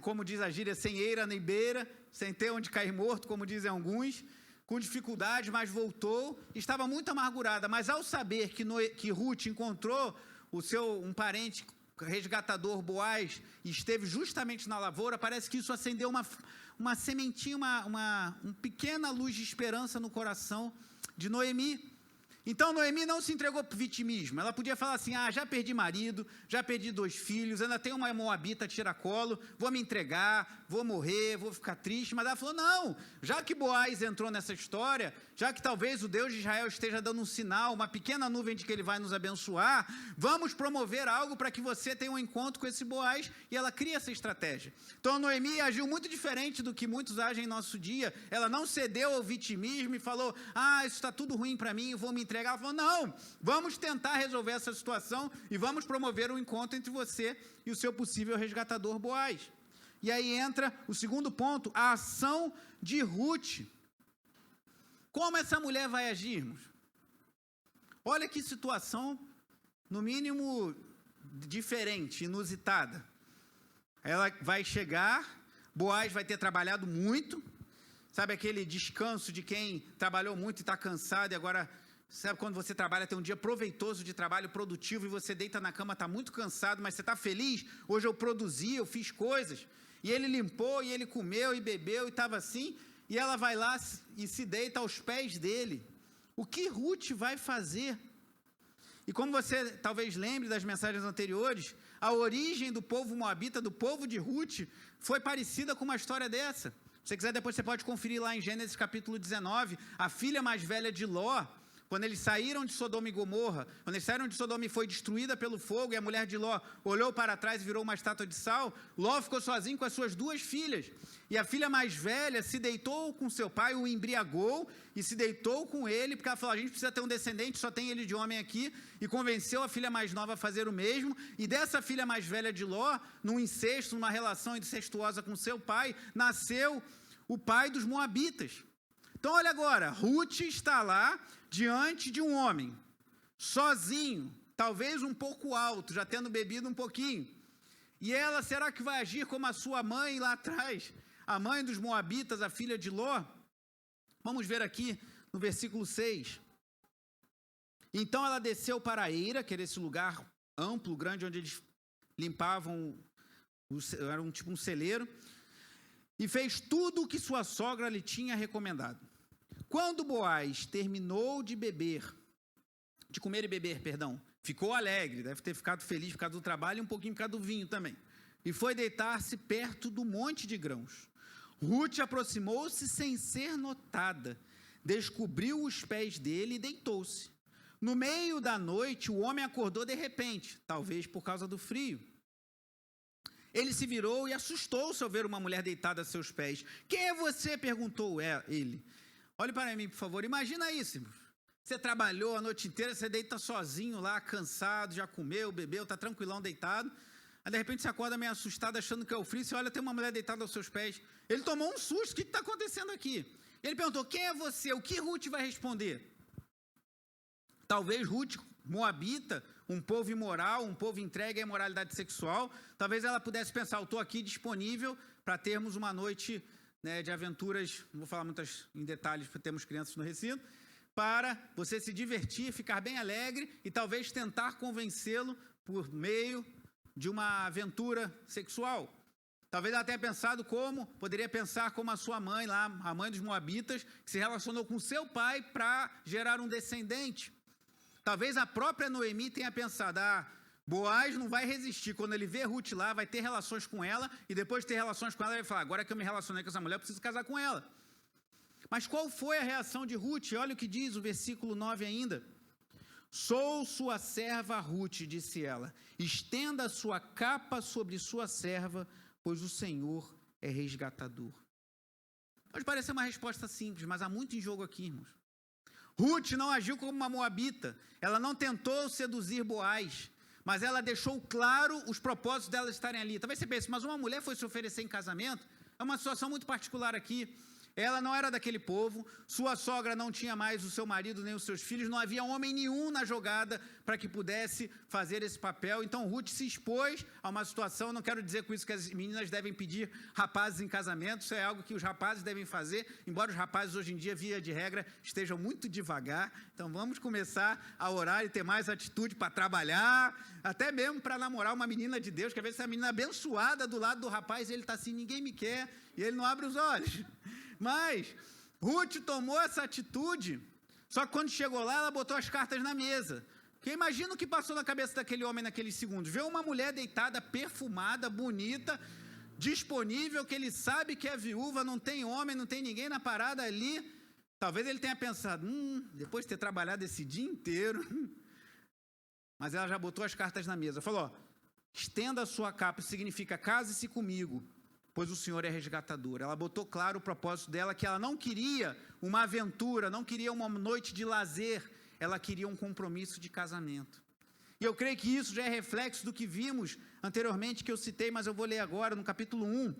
como diz a gíria, sem eira nem beira, sem ter onde cair morto, como dizem alguns, com dificuldade, mas voltou, estava muito amargurada. Mas ao saber que Ruth encontrou um parente resgatador, Boaz, e esteve justamente na lavoura, parece que isso acendeu uma sementinha, uma pequena luz de esperança no coração de Noemi. Então, Noemi não se entregou para o vitimismo. Ela podia falar assim, já perdi marido, já perdi 2 filhos, ainda tenho uma moabita tiracolo, vou me entregar, vou morrer, vou ficar triste. Mas ela falou, não, já que Boaz entrou nessa história, já que talvez o Deus de Israel esteja dando um sinal, uma pequena nuvem de que ele vai nos abençoar, vamos promover algo para que você tenha um encontro com esse Boaz. E ela cria essa estratégia. Então, a Noemi agiu muito diferente do que muitos agem em nosso dia. Ela não cedeu ao vitimismo e falou, isso está tudo ruim para mim, eu vou me entregar. Ela falou, não, vamos tentar resolver essa situação e vamos promover um encontro entre você e o seu possível resgatador Boaz. E aí entra o segundo ponto, a ação de Ruth. Como essa mulher vai agir, irmãos? Olha que situação, no mínimo, diferente, inusitada. Ela vai chegar, Boaz vai ter trabalhado muito, sabe aquele descanso de quem trabalhou muito e está cansado e agora... Sabe quando você trabalha, tem um dia proveitoso de trabalho, produtivo, e você deita na cama, está muito cansado, mas você está feliz? Hoje eu produzi, eu fiz coisas. E ele limpou, e ele comeu, e bebeu, e estava assim. E ela vai lá e se deita aos pés dele. O que Ruth vai fazer? E como você talvez lembre das mensagens anteriores, a origem do povo moabita, do povo de Ruth, foi parecida com uma história dessa. Se você quiser, depois você pode conferir lá em Gênesis capítulo 19, a filha mais velha de Ló, quando eles saíram de Sodoma e Gomorra, quando eles saíram de Sodoma e foi destruída pelo fogo, e a mulher de Ló olhou para trás e virou uma estátua de sal, Ló ficou sozinho com as suas 2 filhas. E a filha mais velha se deitou com seu pai, o embriagou e se deitou com ele, porque ela falou, a gente precisa ter um descendente, só tem ele de homem aqui, e convenceu a filha mais nova a fazer o mesmo. E dessa filha mais velha de Ló, num incesto, numa relação incestuosa com seu pai, nasceu o pai dos moabitas. Então olha agora, Ruth está lá diante de um homem, sozinho, talvez um pouco alto, já tendo bebido um pouquinho. E ela, será que vai agir como a sua mãe lá atrás, a mãe dos moabitas, a filha de Ló? Vamos ver aqui no versículo 6. Então ela desceu para a eira, que era esse lugar amplo, grande, onde eles limpavam, era tipo um celeiro, e fez tudo o que sua sogra lhe tinha recomendado. Quando Boaz terminou de comer e beber, ficou alegre, deve ter ficado feliz por causa do trabalho e um pouquinho por causa do vinho também, e foi deitar-se perto do monte de grãos. Ruth aproximou-se sem ser notada, descobriu os pés dele e deitou-se. No meio da noite, o homem acordou de repente, talvez por causa do frio. Ele se virou e assustou-se ao ver uma mulher deitada a seus pés. Quem é você? Perguntou ele. Olhe para mim, por favor. Imagina isso. Você trabalhou a noite inteira, você deita sozinho lá, cansado, já comeu, bebeu, está tranquilão, deitado. Aí, de repente, você acorda meio assustado, achando que é o frio. Você olha, tem uma mulher deitada aos seus pés. Ele tomou um susto. O que está acontecendo aqui? Ele perguntou, quem é você? O que Ruth vai responder? Talvez Ruth, moabita, um povo imoral, um povo entregue à imoralidade sexual, talvez ela pudesse pensar, eu estou aqui disponível para termos uma noite, né, de aventuras, não vou falar muitas em detalhes, porque temos crianças no recinto, para você se divertir, ficar bem alegre e talvez tentar convencê-lo por meio de uma aventura sexual. Talvez ela tenha pensado poderia pensar como a sua mãe lá, a mãe dos moabitas, que se relacionou com seu pai para gerar um descendente. Talvez a própria Noemi tenha pensado, Boaz não vai resistir, quando ele vê Ruth lá, vai ter relações com ela, e depois de ter relações com ela, ele vai falar, agora que eu me relacionei com essa mulher, eu preciso casar com ela. Mas qual foi a reação de Ruth? Olha o que diz o versículo 9 ainda. Sou sua serva Ruth, disse ela, estenda a sua capa sobre sua serva, pois o Senhor é resgatador. Pode parecer uma resposta simples, mas há muito em jogo aqui, irmãos. Ruth não agiu como uma moabita, ela não tentou seduzir Boaz, mas ela deixou claro os propósitos dela estarem ali. Talvez você pense, mas uma mulher foi se oferecer em casamento? É uma situação muito particular aqui. Ela não era daquele povo, sua sogra não tinha mais o seu marido nem os seus filhos, não havia homem nenhum na jogada para que pudesse fazer esse papel. Então Ruth se expôs a uma situação, não quero dizer com isso que as meninas devem pedir rapazes em casamento, isso é algo que os rapazes devem fazer, embora os rapazes hoje em dia, via de regra, estejam muito devagar. Então vamos começar a orar e ter mais atitude para trabalhar, até mesmo para namorar uma menina de Deus, que às vezes essa menina abençoada do lado do rapaz, ele está assim, ninguém me quer, e ele não abre os olhos. Mas Ruth tomou essa atitude, só que quando chegou lá, ela botou as cartas na mesa. Porque imagina o que passou na cabeça daquele homem naqueles segundos. Vê uma mulher deitada, perfumada, bonita, disponível, que ele sabe que é viúva, não tem homem, não tem ninguém na parada ali. Talvez ele tenha pensado, depois de ter trabalhado esse dia inteiro. Mas ela já botou as cartas na mesa. Falou, estenda a sua capa, significa case-se comigo, pois o Senhor é resgatador. Ela botou claro o propósito dela, que ela não queria uma aventura, não queria uma noite de lazer, ela queria um compromisso de casamento. E eu creio que isso já é reflexo do que vimos anteriormente, que eu citei, mas eu vou ler agora, no capítulo 1,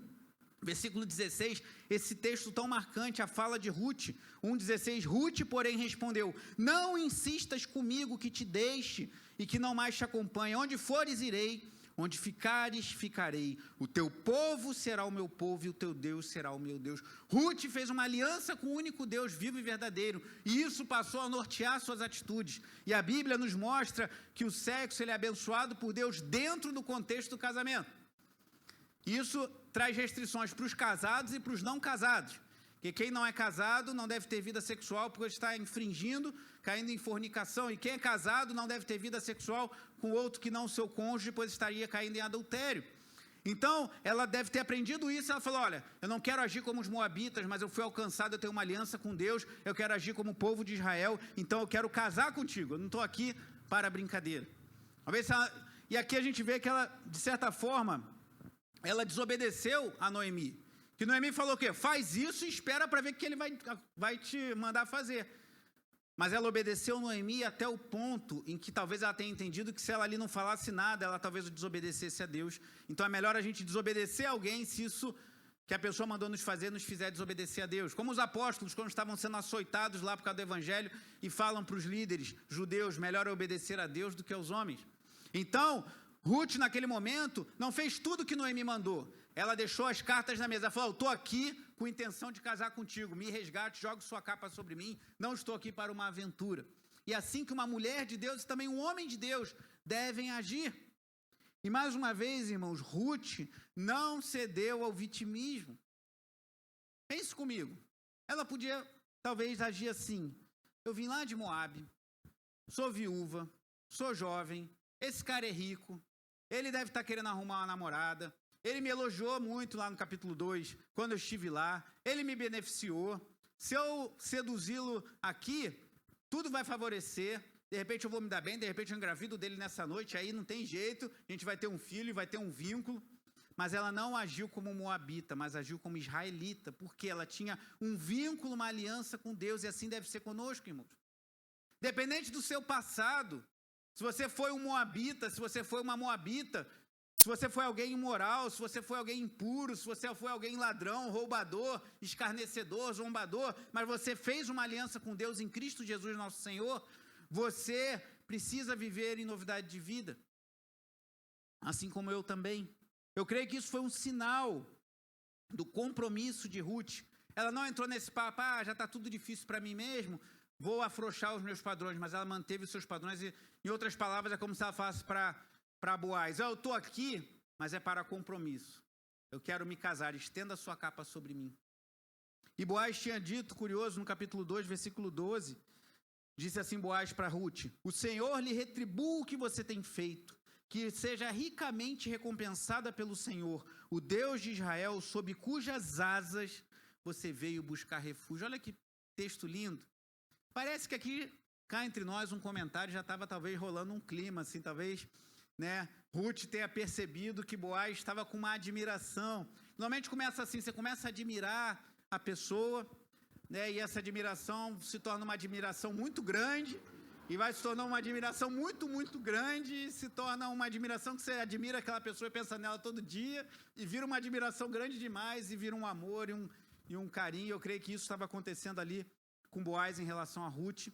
versículo 16, esse texto tão marcante, a fala de Ruth, 1,16, Ruth, porém, respondeu, não insistas comigo que te deixe e que não mais te acompanhe, onde fores irei, onde ficares, ficarei. O teu povo será o meu povo e o teu Deus será o meu Deus. Ruth fez uma aliança com o único Deus vivo e verdadeiro. E isso passou a nortear suas atitudes. E a Bíblia nos mostra que o sexo ele é abençoado por Deus dentro do contexto do casamento. Isso traz restrições para os casados e para os não casados. Porque quem não é casado não deve ter vida sexual porque está infringindo, caindo em fornicação. E quem é casado não deve ter vida sexual com outro que não seu cônjuge, pois estaria caindo em adultério. Então, ela deve ter aprendido isso. Ela falou, olha, eu não quero agir como os moabitas, mas eu fui alcançado, eu tenho uma aliança com Deus, eu quero agir como o povo de Israel, então eu quero casar contigo, eu não estou aqui para brincadeira. E aqui a gente vê que ela, de certa forma, ela desobedeceu a Noemi. Que Noemi falou o quê? Faz isso e espera para ver o que ele vai te mandar fazer. Mas ela obedeceu Noemi até o ponto em que talvez ela tenha entendido que se ela ali não falasse nada, ela talvez desobedecesse a Deus. Então é melhor a gente desobedecer alguém se isso que a pessoa mandou nos fazer nos fizer desobedecer a Deus. Como os apóstolos, quando estavam sendo açoitados lá por causa do evangelho e falam para os líderes judeus, melhor é obedecer a Deus do que aos homens. Então, Ruth naquele momento não fez tudo que Noemi mandou. Ela deixou as cartas na mesa, ela falou, estou aqui com intenção de casar contigo, me resgate, jogue sua capa sobre mim, não estou aqui para uma aventura. E assim que uma mulher de Deus e também um homem de Deus devem agir. E mais uma vez, irmãos, Ruth não cedeu ao vitimismo. Pense comigo, ela podia talvez agir assim, eu vim lá de Moabe, sou viúva, sou jovem, esse cara é rico, ele deve estar querendo arrumar uma namorada, ele me elogiou muito lá no capítulo 2, quando eu estive lá, ele me beneficiou, se eu seduzi-lo aqui, tudo vai favorecer, de repente eu vou me dar bem, de repente eu engravido dele nessa noite, aí não tem jeito, a gente vai ter um filho, vai ter um vínculo, mas ela não agiu como moabita, mas agiu como israelita, porque ela tinha um vínculo, uma aliança com Deus, e assim deve ser conosco, irmãos. Dependente do seu passado, se você foi um moabita, se você foi uma moabita, se você foi alguém imoral, se você foi alguém impuro, se você foi alguém ladrão, roubador, escarnecedor, zombador, mas você fez uma aliança com Deus em Cristo Jesus nosso Senhor, você precisa viver em novidade de vida. Assim como eu também. Eu creio que isso foi um sinal do compromisso de Ruth. Ela não entrou nesse papo, já está tudo difícil para mim mesmo, vou afrouxar os meus padrões, mas ela manteve os seus padrões e, em outras palavras, é como se ela falasse para Boaz, eu estou aqui, mas é para compromisso. Eu quero me casar, estenda a sua capa sobre mim. E Boaz tinha dito, curioso, no capítulo 2, versículo 12, disse assim Boaz para Ruth, o Senhor lhe retribua o que você tem feito, que seja ricamente recompensada pelo Senhor, o Deus de Israel, sob cujas asas você veio buscar refúgio. Olha que texto lindo. Parece que aqui, cá entre nós, um comentário já estava talvez rolando um clima, assim, talvez, né? Ruth tenha percebido que Boaz estava com uma admiração. Normalmente começa assim, você começa a admirar a pessoa, né? E essa admiração se torna uma admiração muito grande, e vai se tornar uma admiração muito, muito grande, e se torna uma admiração que você admira aquela pessoa e pensa nela todo dia, e vira uma admiração grande demais, e vira um amor e um carinho. Eu creio que isso estava acontecendo ali com Boaz em relação a Ruth,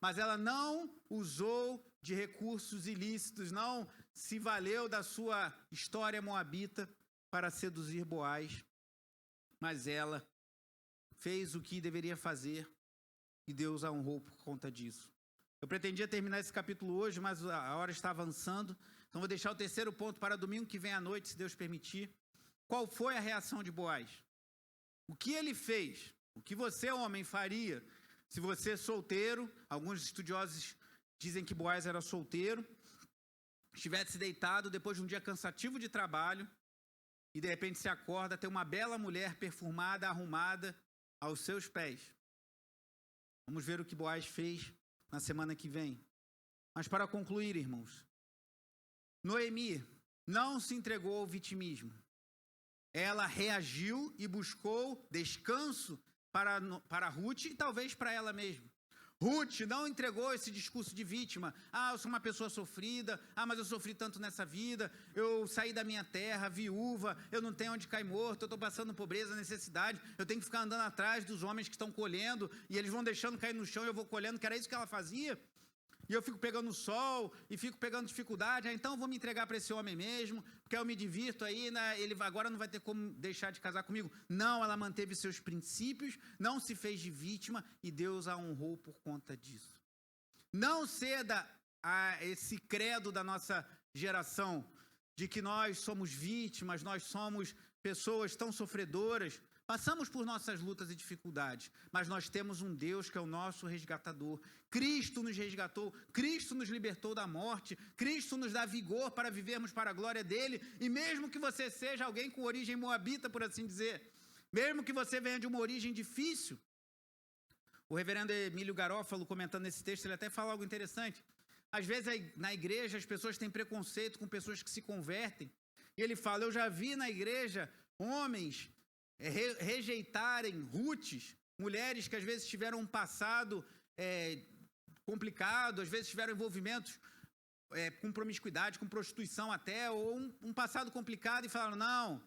mas ela não usou de recursos ilícitos, não se valeu da sua história moabita para seduzir Boaz, mas ela fez o que deveria fazer e Deus a honrou por conta disso. Eu pretendia terminar esse capítulo hoje, mas a hora está avançando, então vou deixar o terceiro ponto para domingo que vem à noite, se Deus permitir. Qual foi a reação de Boaz? O que ele fez? O que você, homem, faria se você é solteiro? Alguns estudiosos dizem que Boaz era solteiro, estivesse deitado depois de um dia cansativo de trabalho e de repente se acorda, tem uma bela mulher perfumada, arrumada aos seus pés. Vamos ver o que Boaz fez na semana que vem. Mas para concluir, irmãos, Noemi não se entregou ao vitimismo. Ela reagiu e buscou descanso para Ruth e talvez para ela mesma. Ruth não entregou esse discurso de vítima. Eu sou uma pessoa sofrida. Mas eu sofri tanto nessa vida. Eu saí da minha terra, viúva. Eu não tenho onde cair morto. Eu estou passando pobreza, necessidade. Eu tenho que ficar andando atrás dos homens que estão colhendo. E eles vão deixando cair no chão e eu vou colhendo. Que era isso que ela fazia. E eu fico pegando sol e fico pegando dificuldade. Então eu vou me entregar para esse homem mesmo, porque eu me divirto aí, né? Ele agora não vai ter como deixar de casar comigo. Não, ela manteve seus princípios, não se fez de vítima e Deus a honrou por conta disso. Não ceda a esse credo da nossa geração, de que nós somos vítimas, nós somos pessoas tão sofredoras, Passamos por nossas lutas e dificuldades, mas nós temos um Deus que é o nosso resgatador. Cristo nos resgatou, Cristo nos libertou da morte, Cristo nos dá vigor para vivermos para a glória dele. E mesmo que você seja alguém com origem moabita, por assim dizer, mesmo que você venha de uma origem difícil, o reverendo Emílio Garófalo, comentando nesse texto, ele até fala algo interessante. Às vezes na igreja as pessoas têm preconceito com pessoas que se convertem. E ele fala, eu já vi na igreja homens rejeitarem Rutes, mulheres que às vezes tiveram um passado complicado, às vezes tiveram envolvimentos com promiscuidade, com prostituição até, ou um passado complicado e falaram, não,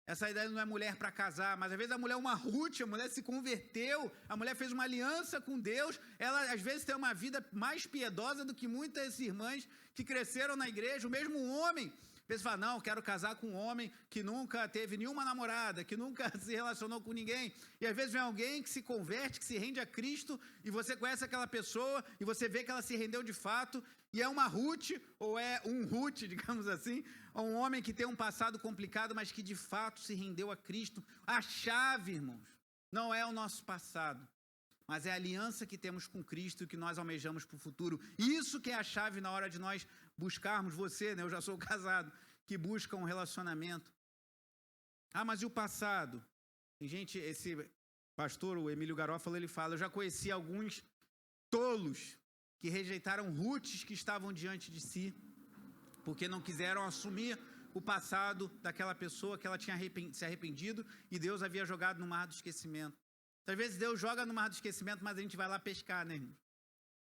essa ideia não é mulher para casar, mas às vezes a mulher é uma Ruth, a mulher se converteu, a mulher fez uma aliança com Deus, ela às vezes tem uma vida mais piedosa do que muitas irmãs que cresceram na igreja, o mesmo homem. Às vezes fala, não, quero casar com um homem que nunca teve nenhuma namorada, que nunca se relacionou com ninguém. E às vezes vem alguém que se converte, que se rende a Cristo, e você conhece aquela pessoa, e você vê que ela se rendeu de fato, e é uma Ruth, ou é um Ruth, digamos assim, ou um homem que tem um passado complicado, mas que de fato se rendeu a Cristo. A chave, irmãos, não é o nosso passado, mas é a aliança que temos com Cristo e que nós almejamos para o futuro. Isso que é a chave na hora de nós buscarmos você, né? Eu já sou casado, que busca um relacionamento. Ah, mas e o passado? Tem gente, esse pastor, o Emílio Garófalo, ele fala, eu já conheci alguns tolos que rejeitaram Rutes que estavam diante de si, porque não quiseram assumir o passado daquela pessoa que ela tinha se arrependido e Deus havia jogado no mar do esquecimento. Às vezes Deus joga no mar do esquecimento, mas a gente vai lá pescar, né, irmão?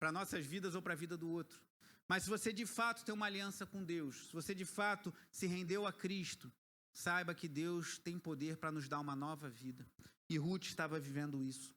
Para nossas vidas ou para a vida do outro. Mas se você de fato tem uma aliança com Deus, se você de fato se rendeu a Cristo, saiba que Deus tem poder para nos dar uma nova vida. E Ruth estava vivendo isso.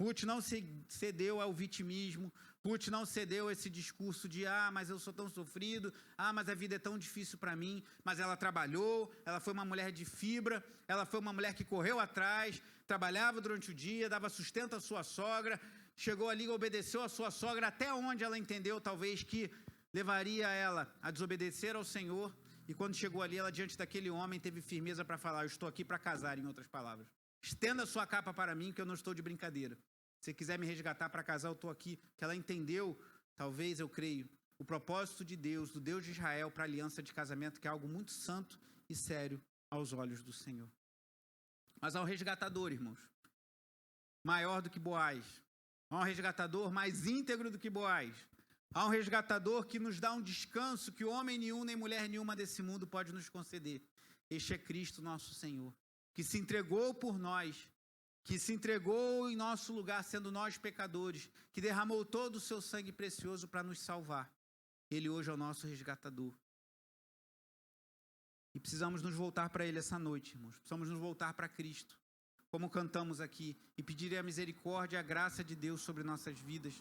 Ruth não cedeu ao vitimismo, Ruth não cedeu a esse discurso de, mas eu sou tão sofrido, mas a vida é tão difícil para mim, mas ela trabalhou, ela foi uma mulher de fibra, ela foi uma mulher que correu atrás, trabalhava durante o dia, dava sustento à sua sogra, chegou ali e obedeceu à sua sogra até onde ela entendeu, talvez, que levaria ela a desobedecer ao Senhor, e quando chegou ali, ela diante daquele homem teve firmeza para falar, eu estou aqui para casar, em outras palavras. Estenda a sua capa para mim, que eu não estou de brincadeira. Se quiser me resgatar para casar, eu estou aqui. Que ela entendeu, talvez eu creio, o propósito de Deus, do Deus de Israel, para a aliança de casamento, que é algo muito santo e sério aos olhos do Senhor. Mas há um resgatador, irmãos, maior do que Boaz. Há um resgatador mais íntegro do que Boaz. Há um resgatador que nos dá um descanso que homem nenhum, nem mulher nenhuma desse mundo pode nos conceder. Este é Cristo, nosso Senhor, que se entregou por nós, que se entregou em nosso lugar, sendo nós pecadores, que derramou todo o seu sangue precioso para nos salvar. Ele hoje é o nosso resgatador. E precisamos nos voltar para Ele essa noite, irmãos. Precisamos nos voltar para Cristo, como cantamos aqui, e pedir a misericórdia e a graça de Deus sobre nossas vidas.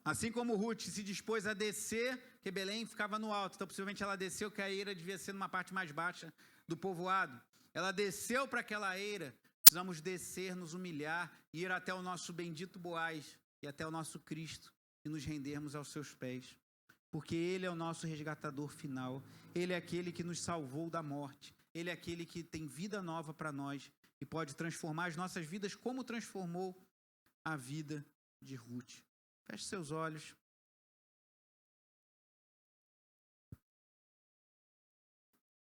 Assim como Ruth se dispôs a descer, que Belém ficava no alto, então possivelmente ela desceu, que a eira devia ser numa parte mais baixa do povoado. Ela desceu para aquela eira. Precisamos descer, nos humilhar, ir até o nosso bendito Boaz e até o nosso Cristo e nos rendermos aos seus pés. Porque Ele é o nosso resgatador final. Ele é aquele que nos salvou da morte. Ele é aquele que tem vida nova para nós e pode transformar as nossas vidas como transformou a vida de Ruth. Feche seus olhos.